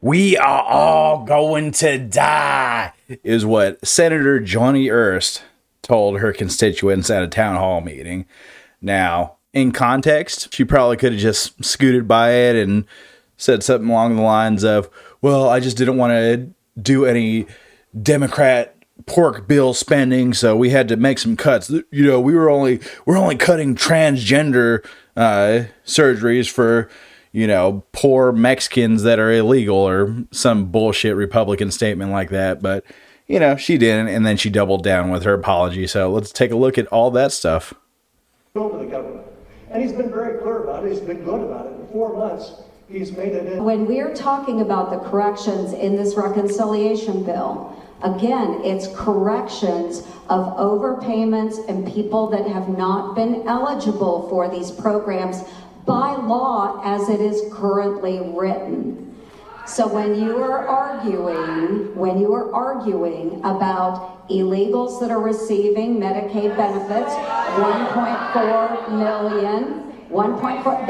We are all going to die, is what Senator Joni Ernst told her constituents at a town hall meeting. Now, in context, she probably could have just scooted by it and said something along the lines of, well, I just didn't want to do any Democrat pork bill spending, so we had to make some cuts. You know, we're only cutting transgender surgeries for, you know, poor Mexicans that are illegal, or some bullshit Republican statement like that. But, you know, she didn't, and then she doubled down with her apology. So let's take a look at all that stuff. Over the government. And he's been very clear about it. He's been good about it. In 4 months, he's made it in. When we're talking about the corrections in this reconciliation bill, again, it's corrections of overpayments and people that have not been eligible for these programs by law as it is currently written. So when you are arguing about illegals that are receiving Medicaid benefits, 1.4 million, 1.4,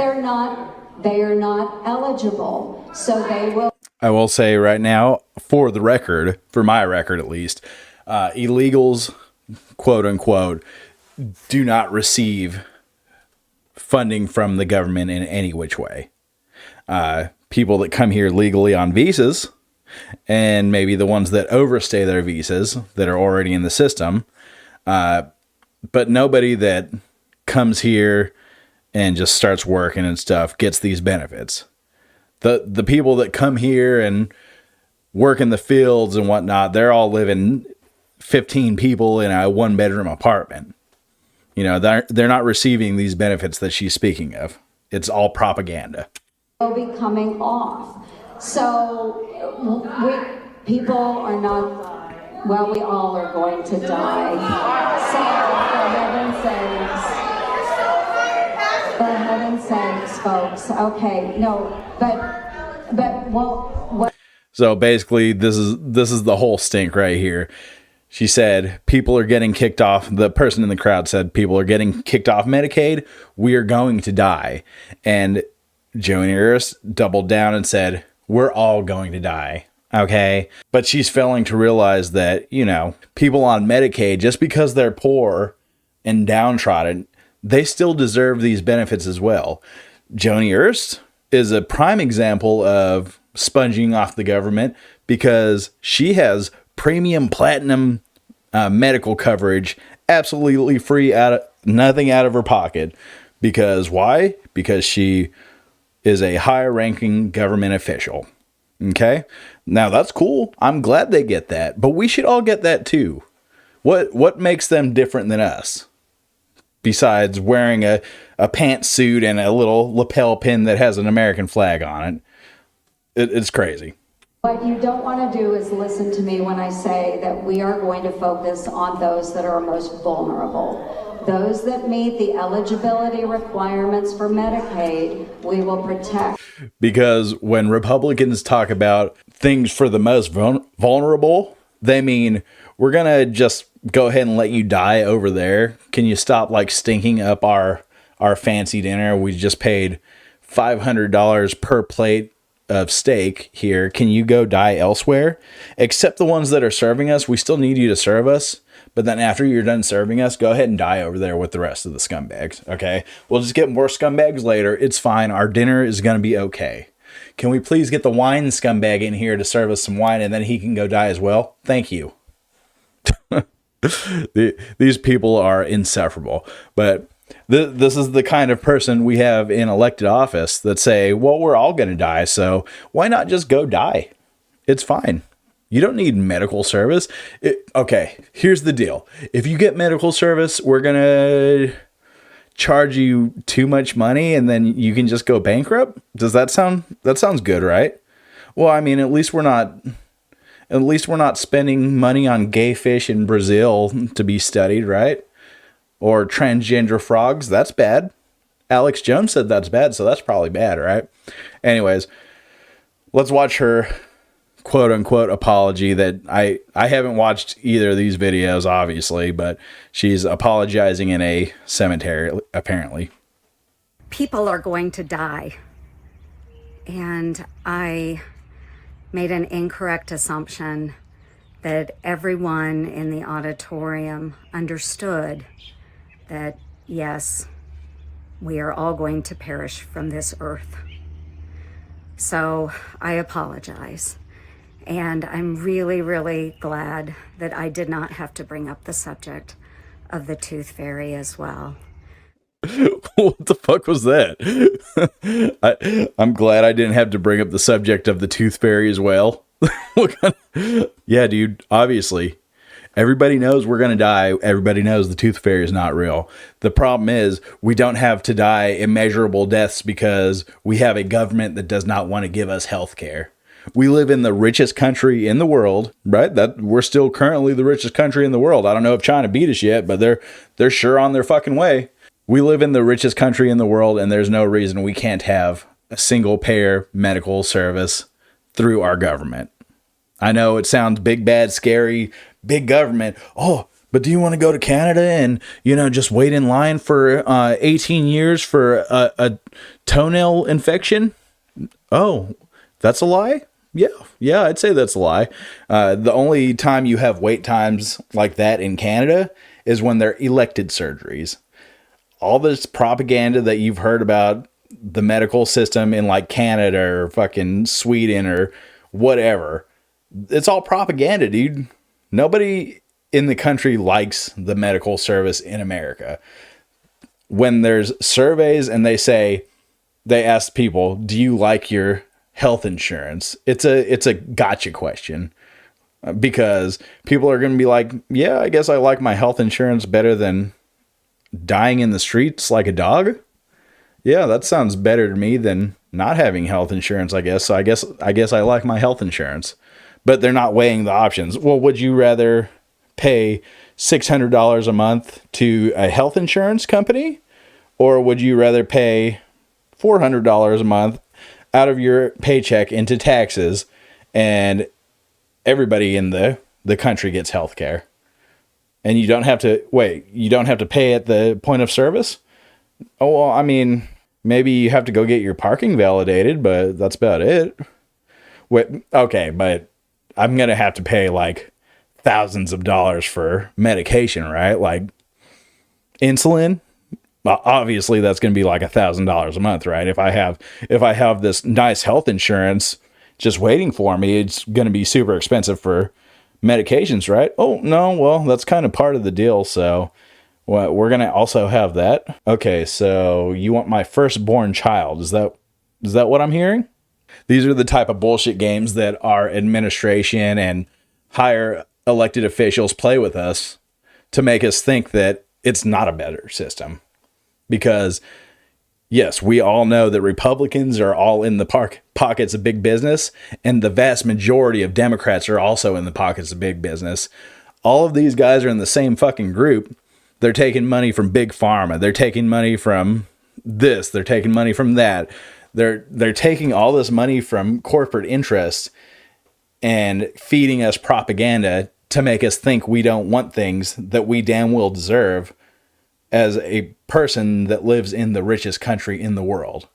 they are not eligible. So they will. I will say right now, for the record, for my record at least, illegals, quote unquote, do not receive funding from the government in any which way. People that come here legally on visas, and maybe the ones that overstay their visas that are already in the system, but nobody that comes here and just starts working and stuff gets these benefits. The people that come here and work in the fields and whatnot, they're all living 15 people in a 1-bedroom apartment. You know, they're not receiving these benefits that she's speaking of. It's all propaganda. Will be coming off. So people are not, well, we all are going to die. So for heaven's sakes, folks. Okay, no, but well, what? So basically, this is the whole stink right here. She said people are getting kicked off. The person in the crowd said people are getting kicked off Medicaid. We are going to die. And Joni Ernst doubled down and said, we're all going to die. Okay. But she's failing to realize that, you know, people on Medicaid, just because they're poor and downtrodden, they still deserve these benefits as well. Joni Ernst is a prime example of sponging off the government because she has premium platinum medical coverage, absolutely free, nothing out of her pocket. Because why? Because she is a higher ranking government official. Okay. Now that's cool. I'm glad they get that, but we should all get that too. What makes them different than us? Besides wearing a pantsuit and a little lapel pin that has an American flag on it. It's crazy. What you don't want to do is listen to me when I say that we are going to focus on those that are most vulnerable. Those that meet the eligibility requirements for Medicaid, we will protect. Because when Republicans talk about things for the most vulnerable, they mean we're going to just go ahead and let you die over there. Can you stop like stinking up our fancy dinner? We just paid $500 per plate of steak here. Can you go die elsewhere? Except the ones that are serving us, we still need you to serve us. But then after you're done serving us, go ahead and die over there with the rest of the scumbags. Okay. We'll just get more scumbags later. It's fine. Our dinner is going to be okay. Can we please get the wine scumbag in here to serve us some wine and then he can go die as well? Thank you. These people are insufferable. But this is the kind of person we have in elected office that say, well, we're all going to die, so why not just go die? It's fine. You don't need medical service. Okay, here's the deal. If you get medical service, we're going to charge you too much money and then you can just go bankrupt? That sounds good, right? Well, I mean, at least we're not spending money on gay fish in Brazil to be studied, right? Or transgender frogs. That's bad. Alex Jones said that's bad, so that's probably bad, right? Anyways, let's watch her quote unquote apology that I haven't watched either of these videos, obviously, but she's apologizing in a cemetery, apparently. People are going to die. And I made an incorrect assumption that everyone in the auditorium understood that, yes, we are all going to perish from this earth. So I apologize. And I'm really, really glad that I did not have to bring up the subject of the tooth fairy as well. What the fuck was that? I'm glad I didn't have to bring up the subject of the tooth fairy as well. Yeah, dude, obviously. Everybody knows we're going to die. Everybody knows the tooth fairy is not real. The problem is we don't have to die immeasurable deaths because we have a government that does not want to give us health care. We live in the richest country in the world, right? That we're still currently the richest country in the world. I don't know if China beat us yet, but they're sure on their fucking way. We live in the richest country in the world, and there's no reason we can't have a single payer medical service through our government. I know it sounds big, bad, scary, big government. Oh, but do you want to go to Canada and, just wait in line for 18 years for a toenail infection? Oh, that's a lie? Yeah, I'd say that's a lie. The only time you have wait times like that in Canada is when they're elected surgeries. All this propaganda that you've heard about the medical system in like Canada or fucking Sweden or whatever, it's all propaganda, dude. Nobody in the country likes the medical service in America. When there's surveys and they ask people, do you like your health insurance? It's a gotcha question, because people are going to be like, yeah, I guess I like my health insurance better than dying in the streets like a dog. Yeah, that sounds better to me than not having health insurance, I guess. So I guess I like my health insurance. But they're not weighing the options. Well, would you rather pay $600 a month to a health insurance company, or would you rather pay $400 a month out of your paycheck into taxes and everybody in the country gets health care? And you don't have to pay at the point of service? Oh, well, I mean, maybe you have to go get your parking validated, but that's about it. Wait, okay, but I'm going to have to pay like thousands of dollars for medication, right? Like insulin. Well, obviously that's going to be like $1,000 a month, right? If I have this nice health insurance just waiting for me, it's going to be super expensive for medications, right? Oh, no, well, that's kind of part of the deal. So we're going to also have that. Okay, so you want my firstborn child. Is that what I'm hearing? These are the type of bullshit games that our administration and higher elected officials play with us to make us think that it's not a better system. Because, yes, we all know that Republicans are all in the pockets of big business, and the vast majority of Democrats are also in the pockets of big business. All of these guys are in the same fucking group. They're taking money from big pharma. They're taking money from this. They're taking money from that. They're taking all this money from corporate interests and feeding us propaganda to make us think we don't want things that we damn well deserve as a person that lives in the richest country in the world.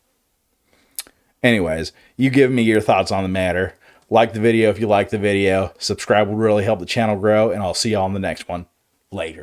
Anyways, you give me your thoughts on the matter. Like the video if you like the video. Subscribe will really help the channel grow, and I'll see you all in the next one. Later.